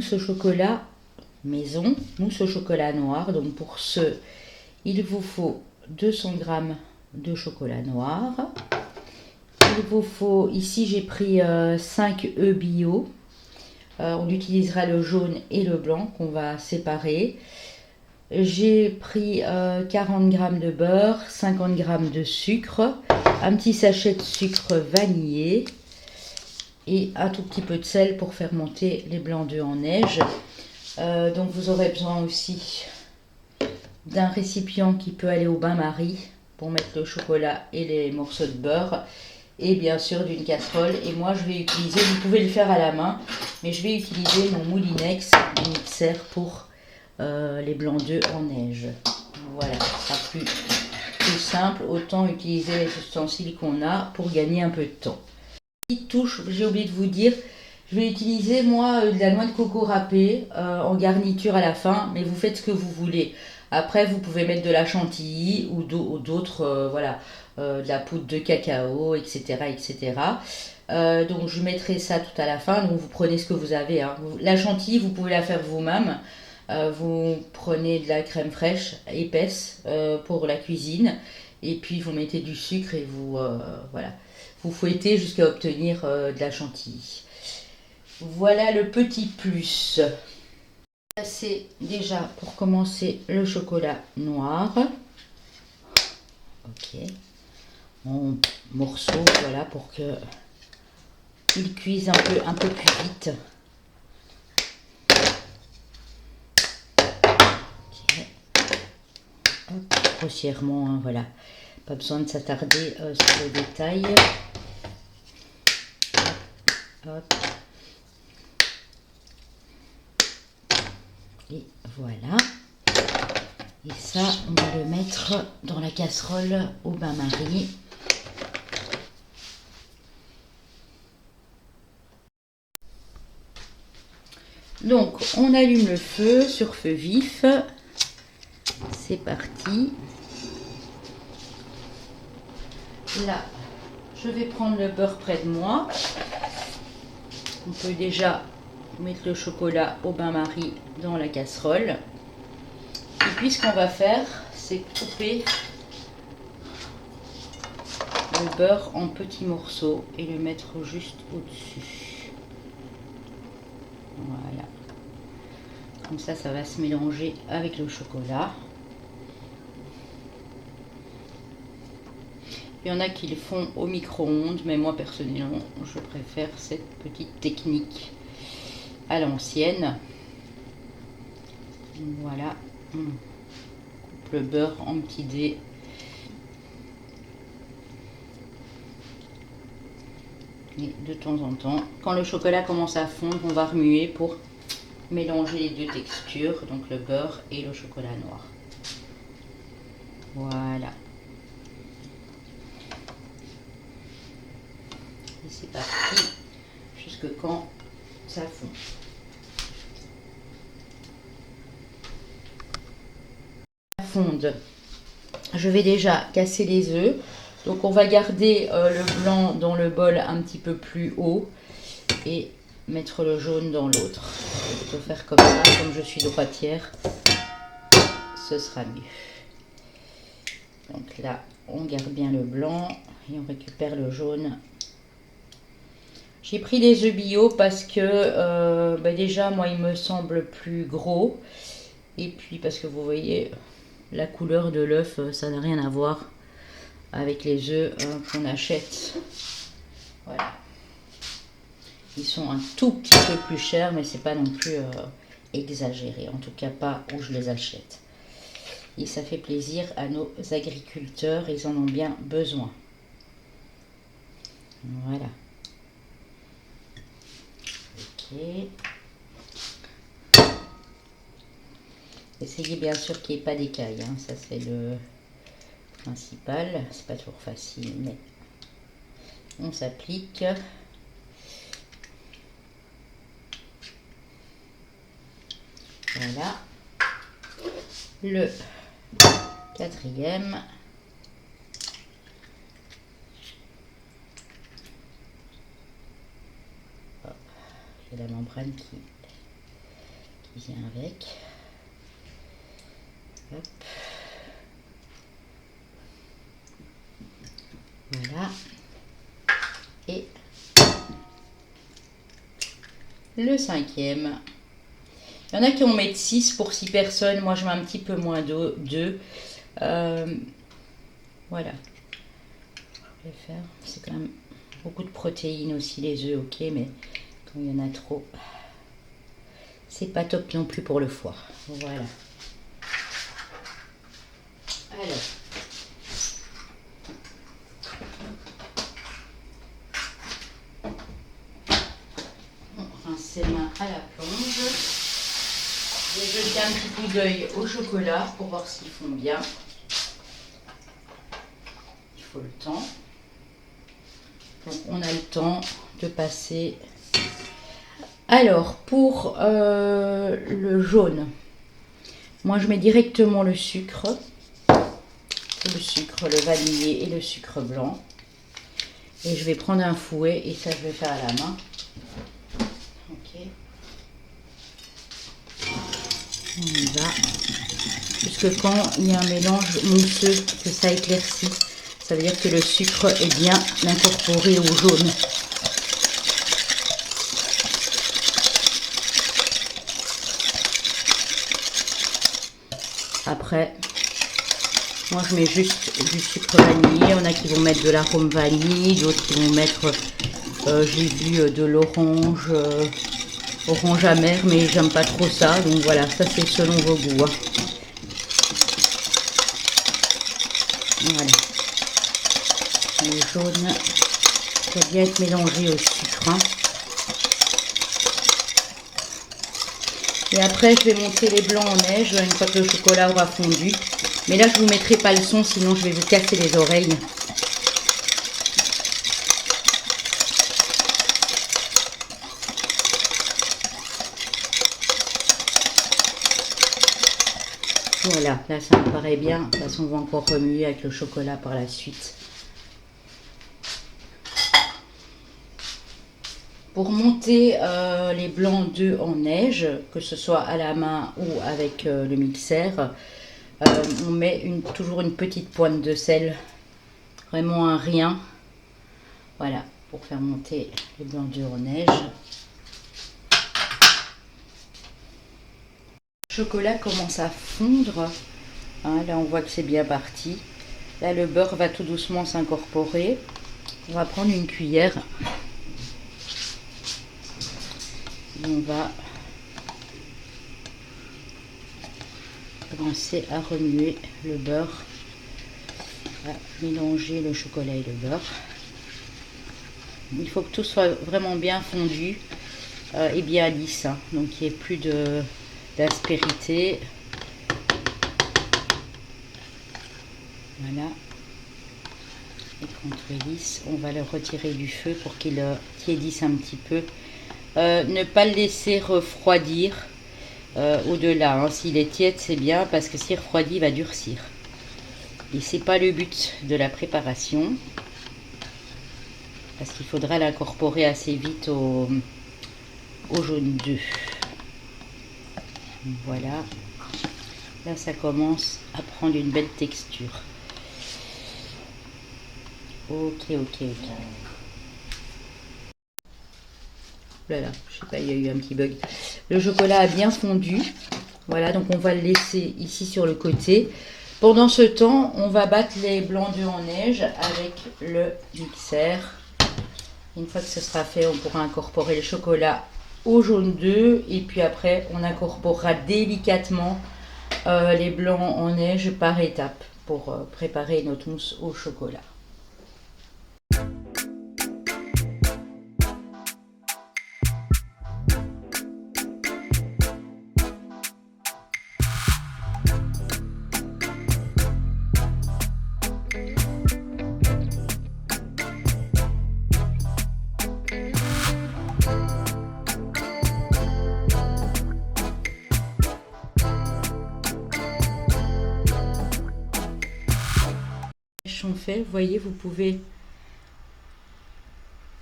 mousse au chocolat maison, mousse au chocolat noir. Donc pour ce, il vous faut 200 g de chocolat noir. Il vous faut, ici j'ai pris 5 œufs bio. On utilisera le jaune et le blanc qu'on va séparer. J'ai pris 40 g de beurre, 50 g de sucre, un petit sachet de sucre vanillé et un tout petit peu de sel pour faire monter les blancs d'œufs en neige. Donc vous aurez besoin aussi d'un récipient qui peut aller au bain-marie pour mettre le chocolat et les morceaux de beurre. Et bien sûr d'une casserole. Et moi je vais utiliser, vous pouvez le faire à la main, mais je vais utiliser mon moulinex du mixeur pour les blancs d'œufs en neige. Voilà, ça sera plus simple, autant utiliser les ustensiles qu'on a pour gagner un peu de temps. Petite touche, j'ai oublié de vous dire, je vais utiliser moi de la noix de coco râpée en garniture à la fin, mais vous faites ce que vous voulez. Après vous pouvez mettre de la chantilly ou d'autres, voilà, de la poudre de cacao, etc. etc. Donc je mettrai ça tout à la fin, donc vous prenez ce que vous avez. Hein. La chantilly vous pouvez la faire vous-même. Vous prenez de la crème fraîche épaisse pour la cuisine et puis vous mettez du sucre et vous voilà, vous fouettez jusqu'à obtenir de la chantilly. Voilà le petit plus. C'est déjà pour commencer le chocolat noir. Ok, en morceaux, voilà, pour que il cuise un peu plus vite. Hop, grossièrement, hein, voilà. Pas besoin de s'attarder sur les détails. Hop. Et voilà. Et ça, on va le mettre dans la casserole au bain-marie. Donc, on allume le feu sur feu vif. C'est parti. Là, je vais prendre le beurre près de moi. On peut déjà mettre le chocolat au bain-marie dans la casserole. Et puis, ce qu'on va faire, c'est couper le beurre en petits morceaux et le mettre juste au-dessus. Voilà. Comme ça va se mélanger avec le chocolat. Il y en a qui le font au micro-ondes, mais moi personnellement, je préfère cette petite technique à l'ancienne. Voilà, on coupe le beurre en petits dés. Et de temps en temps, quand le chocolat commence à fondre, on va remuer pour mélanger les deux textures, donc le beurre et le chocolat noir. Voilà. Et c'est parti, jusque quand ça fond. Fonde. Je vais déjà casser les œufs. Donc on va garder le blanc dans le bol un petit peu plus haut et mettre le jaune dans l'autre. Je vais faire comme ça, comme je suis droitière, ce sera mieux. Donc là, on garde bien le blanc et on récupère le jaune. J'ai pris des œufs bio parce que déjà moi il me semble plus gros et puis parce que vous voyez la couleur de l'œuf, ça n'a rien à voir avec les œufs qu'on achète. Voilà. Ils sont un tout petit peu plus chers, mais c'est pas non plus exagéré. En tout cas pas où je les achète. Et ça fait plaisir à nos agriculteurs, ils en ont bien besoin. Voilà. Ok. Essayez bien sûr qu'il n'y ait pas d'écailles, hein. Ça c'est le principal. C'est pas toujours facile, mais on s'applique. Voilà. Le quatrième. Il y a la membrane qui vient avec. Hop. Voilà. Et le 5e. Il y en a qui vont mettre 6 pour 6 personnes. Moi, je mets un petit peu moins de 2. Voilà. Je vais faire. C'est quand même beaucoup de protéines aussi, les œufs, ok. Mais quand il y en a trop, c'est pas top non plus pour le foie. Voilà. Alors. On rince ses mains à la plonge. Je vais jeter un petit coup d'œil au chocolat pour voir s'ils font bien. Il faut le temps. Donc on a le temps de passer. Alors pour le jaune, moi je mets directement le sucre, le vanillé et le sucre blanc. Et je vais prendre un fouet et ça je vais faire à la main. Ok. On y va. Puisque quand il y a un mélange mousseux, que ça éclaircit, ça veut dire que le sucre est bien incorporé au jaune. Après, moi je mets juste du sucre vanillé. Il y en a qui vont mettre de l'arôme vanille, d'autres qui vont mettre, j'ai vu de l'orange, orange amer, mais j'aime pas trop ça. Donc voilà, ça c'est selon vos goûts. Hein. Voilà. Le jaune doit bien être mélangé au sucre. Hein. Et après, je vais monter les blancs en neige une fois que le chocolat aura fondu. Mais là, je ne vous mettrai pas le son, sinon je vais vous casser les oreilles. Voilà, là ça me paraît bien. De toute façon, on va encore remuer avec le chocolat par la suite. Pour monter les blancs d'œufs en neige, que ce soit à la main ou avec le mixeur, on met toujours une petite pointe de sel, vraiment un rien. Voilà, pour faire monter les blancs d'œufs en neige. Le chocolat commence à fondre. Hein, là, on voit que c'est bien parti. Là, le beurre va tout doucement s'incorporer. On va prendre une cuillère. Et on va commencer à remuer le beurre, à mélanger le chocolat et le beurre. Il faut que tout soit vraiment bien fondu et bien lisse, hein. Donc il n'y ait plus d'aspérité. Voilà. Et quand il est lisse, on va le retirer du feu pour qu'il tiédisse un petit peu. Ne pas le laisser refroidir au-delà. Hein. S'il est tiède, c'est bien, parce que s'il refroidit, il va durcir. Et c'est pas le but de la préparation, parce qu'il faudra l'incorporer assez vite au jaune d'œuf. Voilà. Là, ça commence à prendre une belle texture. Ok. Voilà, je sais pas, il y a eu un petit bug. Le chocolat a bien fondu. Voilà, donc on va le laisser ici sur le côté. Pendant ce temps, on va battre les blancs d'œufs en neige avec le mixeur. Une fois que ce sera fait, on pourra incorporer le chocolat au jaune d'œuf. Et puis après, on incorporera délicatement les blancs en neige par étapes pour préparer notre mousse au chocolat. Sont faits, vous voyez, vous pouvez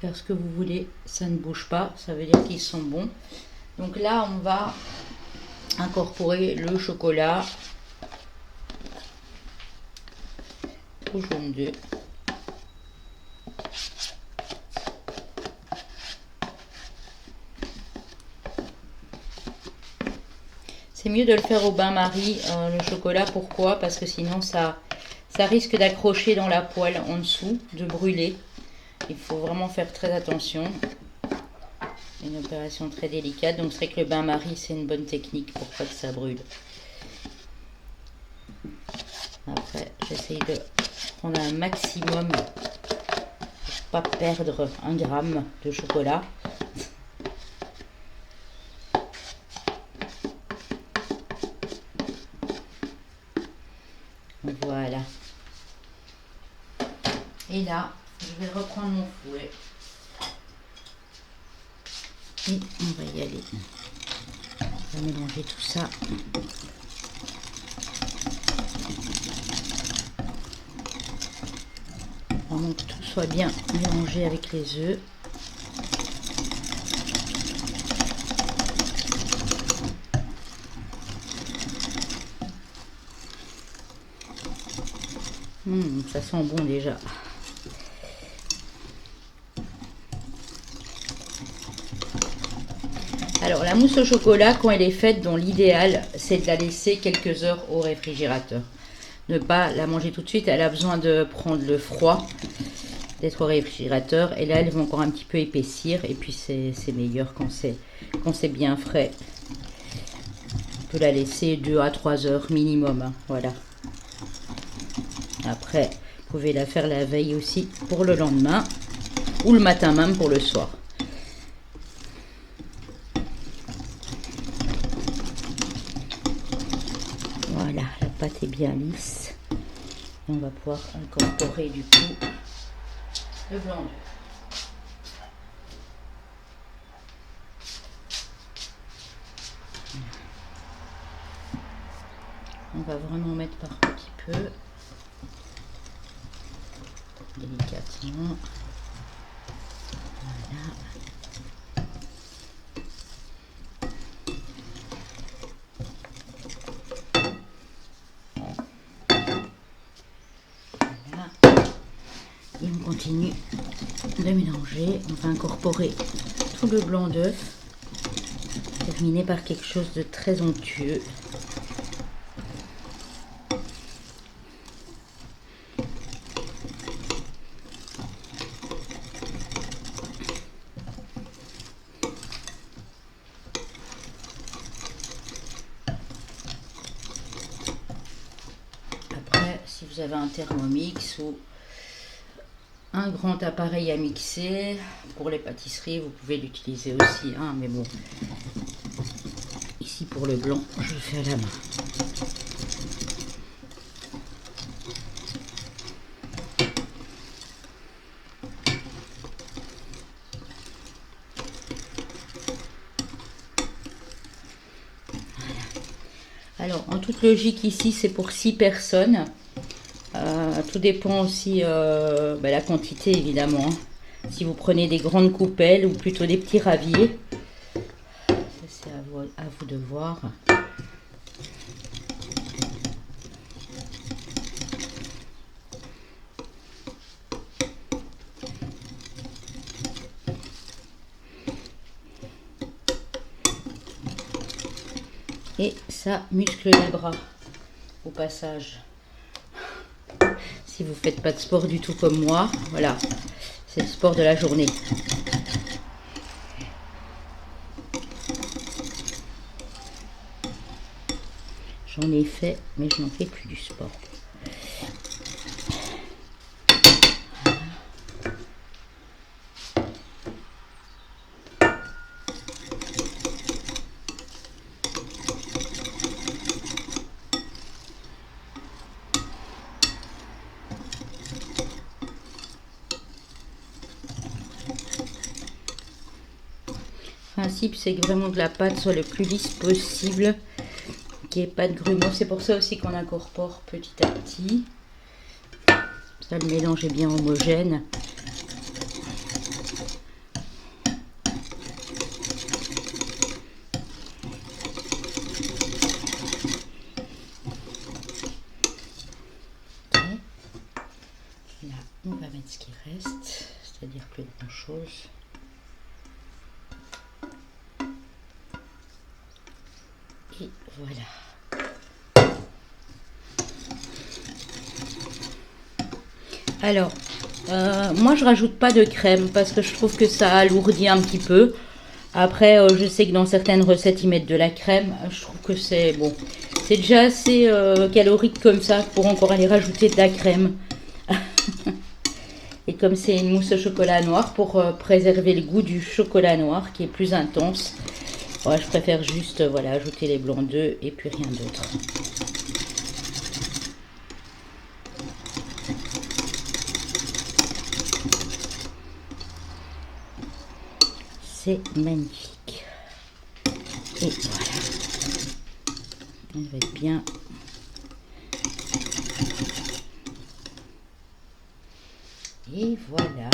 faire ce que vous voulez, ça ne bouge pas, ça veut dire qu'ils sont bons. Donc là, on va incorporer le chocolat au jaune d'œuf. C'est mieux de le faire au bain-marie, le chocolat. Pourquoi? Parce que sinon ça risque d'accrocher dans la poêle en dessous, de brûler. Il faut vraiment faire très attention. C'est une opération très délicate. Donc c'est vrai que le bain-marie, c'est une bonne technique pour pas que ça brûle. Après, j'essaye de prendre un maximum pour pas perdre 1 gramme de chocolat. Voilà. Et là, je vais reprendre mon fouet. Et on va y aller. On va mélanger tout ça. Vraiment que tout soit bien mélangé avec les œufs. Ça sent bon déjà. Alors la mousse au chocolat, quand elle est faite, dans l'idéal, c'est de la laisser quelques heures au réfrigérateur. Ne pas la manger tout de suite, elle a besoin de prendre le froid, d'être au réfrigérateur. Et là, elle va encore un petit peu épaissir. Et puis c'est meilleur quand c'est bien frais. On peut la laisser 2 à 3 heures minimum. Hein, voilà. Après, vous pouvez la faire la veille aussi pour le lendemain. Ou le matin même pour le soir. Voilà, la pâte est bien lisse. On va pouvoir incorporer du coup le blanc d'œuf. On va vraiment mettre par petit peu, délicatement. Voilà. Et on continue de mélanger. On va incorporer tout le blanc d'œuf, terminer par quelque chose de très onctueux. Après, si vous avez un Thermomix ou un grand appareil à mixer, pour les pâtisseries, vous pouvez l'utiliser aussi, hein, mais bon, ici pour le blanc, je le fais à la main. Alors, en toute logique, ici, c'est pour 6 personnes. Tout dépend aussi de la quantité, évidemment. Hein. Si vous prenez des grandes coupelles ou plutôt des petits raviers, c'est à vous de voir. Et ça muscle les bras au passage. Si vous faites pas de sport du tout comme moi, voilà, c'est le sport de la journée. J'en ai fait, mais je n'en fais plus du sport. Le principe, c'est que vraiment que la pâte soit le plus lisse possible, qu'il n'y ait pas de grumeaux. C'est pour ça aussi qu'on incorpore petit à petit. Ça, le mélange est bien homogène. Là, on va mettre ce qui reste, c'est-à-dire plus grand chose. Et voilà. Alors, moi je rajoute pas de crème parce que je trouve que ça alourdit un petit peu. Après, je sais que dans certaines recettes ils mettent de la crème. Je trouve que c'est bon. C'est déjà assez calorique comme ça pour encore aller rajouter de la crème. Et comme c'est une mousse au chocolat noir, pour préserver le goût du chocolat noir qui est plus intense, ouais, je préfère juste voilà, ajouter les blancs d'œufs et puis rien d'autre. C'est magnifique. Et voilà. Elle va être bien. Et voilà.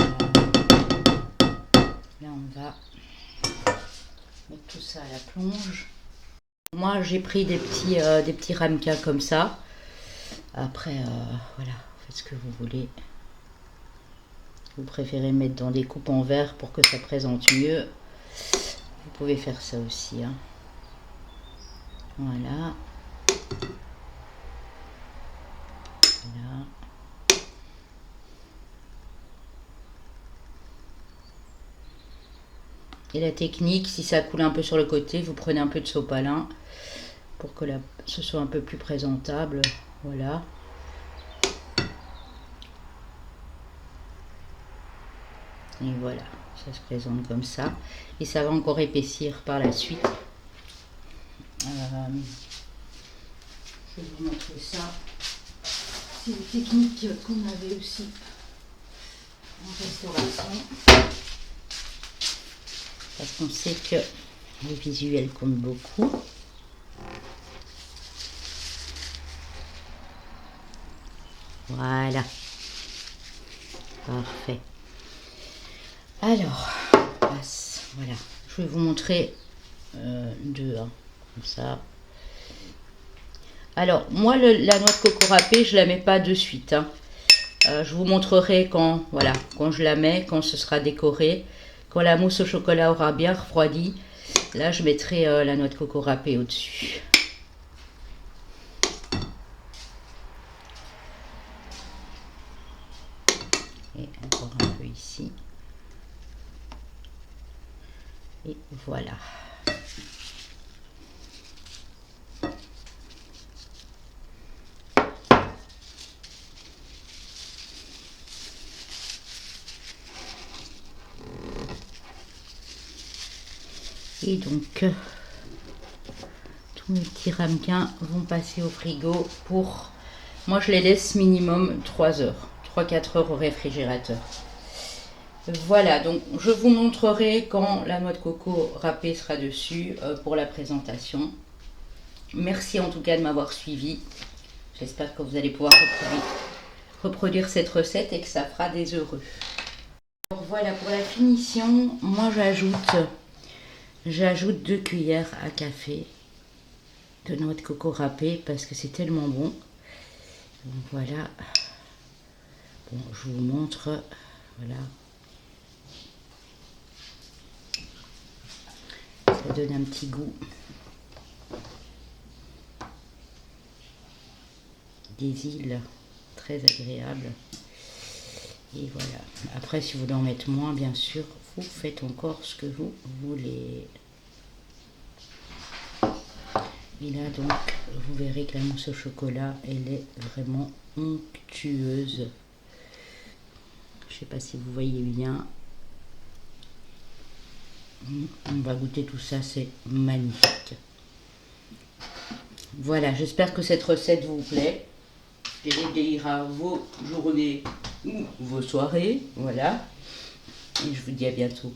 Là, on va mettre tout ça à la plonge. Moi, j'ai pris des petits ramequins comme ça. Après, voilà, faites ce que vous voulez. Vous préférez mettre dans des coupes en verre pour que ça présente mieux. Vous pouvez faire ça aussi. Hein. Voilà. Voilà. Et la technique, si ça coule un peu sur le côté, vous prenez un peu de sopalin pour que ce soit un peu plus présentable. Voilà. Et voilà, ça se présente comme ça. Et ça va encore épaissir par la suite. Je vais vous montrer ça. C'est une technique qu'on avait aussi en restauration. Parce qu'on sait que le visuel compte beaucoup. Voilà. Parfait. Alors, voilà. Je vais vous montrer deux, hein, comme ça. Alors, moi, la noix de coco râpée, je la mets pas de suite. Hein. Je vous montrerai quand, voilà, quand je la mets, quand ce sera décoré. Quand la mousse au chocolat aura bien refroidi, là, je mettrai la noix de coco râpée au-dessus. Et encore un peu ici. Et voilà. Et donc, tous mes petits ramequins vont passer au frigo pour... Moi, je les laisse minimum 3 heures. 3-4 heures au réfrigérateur. Voilà, donc je vous montrerai quand la noix de coco râpée sera dessus pour la présentation. Merci en tout cas de m'avoir suivi. J'espère que vous allez pouvoir reproduire cette recette et que ça fera des heureux. Alors voilà, pour la finition, moi j'ajoute 2 cuillères à café de noix de coco râpée parce que c'est tellement bon. Donc voilà. Bon, je vous montre. Voilà. Ça donne un petit goût. Des îles très agréables. Et voilà. Après, si vous voulez en mettre moins, bien sûr, vous faites encore ce que vous voulez. Et là, donc, vous verrez que la mousse au chocolat, elle est vraiment onctueuse. Je ne sais pas si vous voyez bien. On va goûter tout ça, c'est magnifique. Voilà, j'espère que cette recette vous plaît. Elle égayera vos journées ou vos soirées. Voilà. Et je vous dis à bientôt.